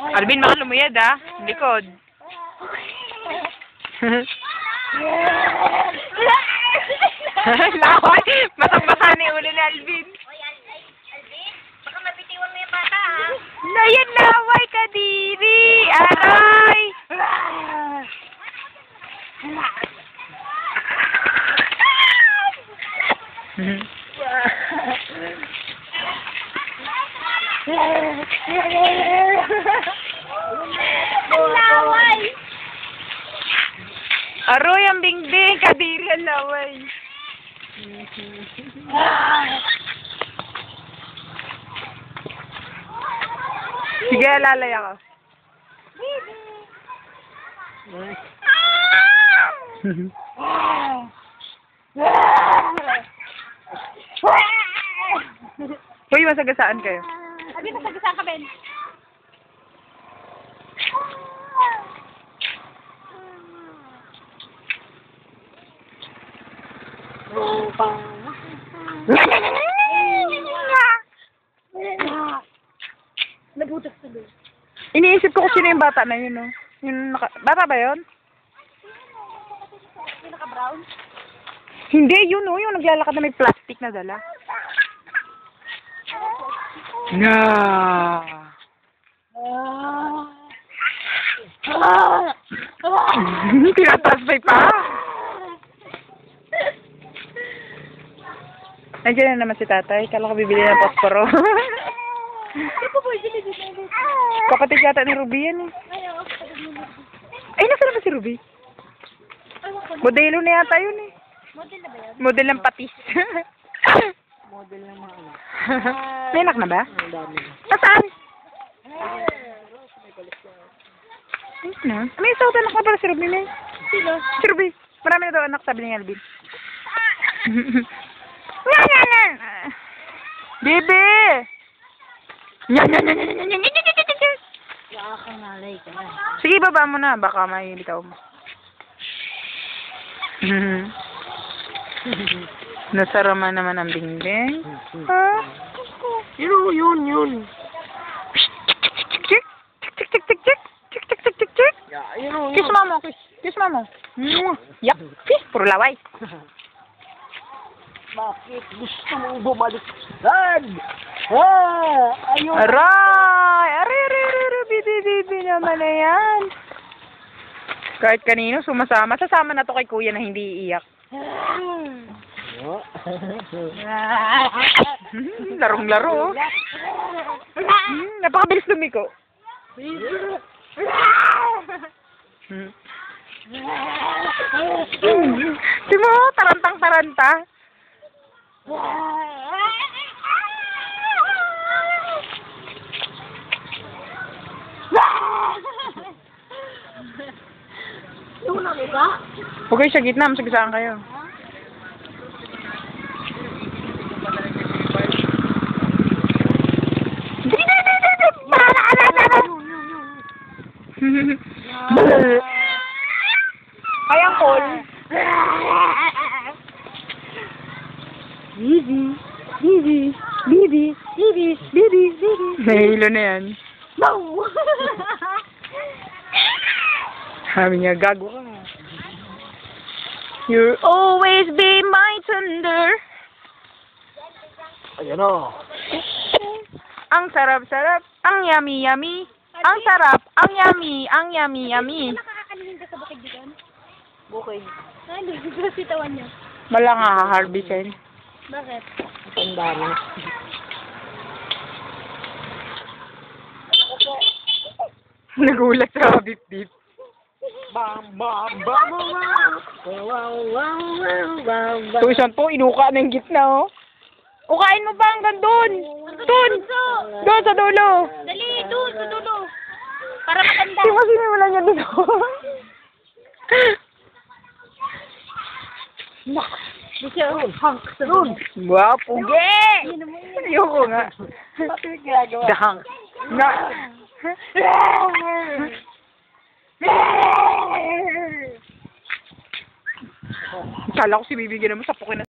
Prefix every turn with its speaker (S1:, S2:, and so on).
S1: Alvin, baka lumuyad ah. Likod. Laway! Basang-basa na yung ulo ni Alvin.
S2: Oy, Alvin, baka mabitiwan mo yung bata, ha?
S1: Nayan, laway ka, diri! Aray!
S2: Ang laway!
S1: Aroy, ang bingding! Kadiri ang laway. Sige, lalay ako. Uy, masagasaan kayo.
S2: Alvin, masagasaan ka, Ben. Nabutas na doon.
S1: Iniisip ko kung sino yung bata na yun, no? Bata ba yun?
S2: Yung naka-brown?
S1: Hindi, yun, no? Yung naglalakad na may plastic na dala. Na. Tinatasbay pa. Nandiyan na naman si tatay. Kala ko bibili ng posporo. Kapatid yata ni Ruby yan eh. Ay, nasa na ba si Ruby? Modelo na yata yun eh.
S2: Model na ba yun?
S1: Model ng patis.
S2: Model ng mga anak.
S1: May anak na ba?
S2: Ang dami.
S1: Nasaan? Ayun na. May isang anak na pala si Ruby, may.
S2: Sino?
S1: Si Ruby. Marami na daw anak, sabi ni Alvin. Bebe!
S2: Nakakangalay ka na.
S1: Sige, baba mo na. Baka may bitaw mo. Nasarama naman ang bingbing. Ha?
S2: Yun.
S1: Chik, chik, chik, chik, chik. Chik, chik, chik, chik, chik.
S2: Yun.
S1: Kiss mamo, kiss. Kiss mamo. Yup. Kiss, puro laway.
S2: Bakit gusto mong bumalik? Ayun.
S1: Aray! Aray, bibi naman na yan. Kahit kanino sumasama. Sasama na to kay kuya na hindi iiyak. Larong-laro. Napakabilis lumiko. Di mo, tarantang-taranta.
S2: Yung lang iba?
S1: Huwag kayo sa gitna, masagasaan kayo. Kayang call. Bibi. Nahilo na yan.
S2: No!
S1: Sabi niya, gago ka. You'll always be my thunder.
S2: Ayan o.
S1: Ang sarap-sarap, ang yummy-yummy. Ang sarap, ang yummy, ang yummy-yummy.
S2: Nakakalihin ka sa bukid dyan? Bukid. Ano? Gusto sitawan niya.
S1: Wala nga haharbisin.
S2: Bakit? Ang dami.
S1: Nagulat sa bip-bip.
S2: Bam, bam, bam, bam. Wow.
S1: Tuisan po, inuka na yung gitna, oh. Ukain mo pa hanggang doon. Doon. Doon sa dulo.
S2: Dali, doon, sa dulo. Para matanda.
S1: Yung kasi wala niya dito.
S2: Hunk sa doon.
S1: Wow, pugi! Ayoko nga.
S2: Bakit ginagawa?
S1: Dahang. Nga. Kala ko si bibigyan mo sa pukin na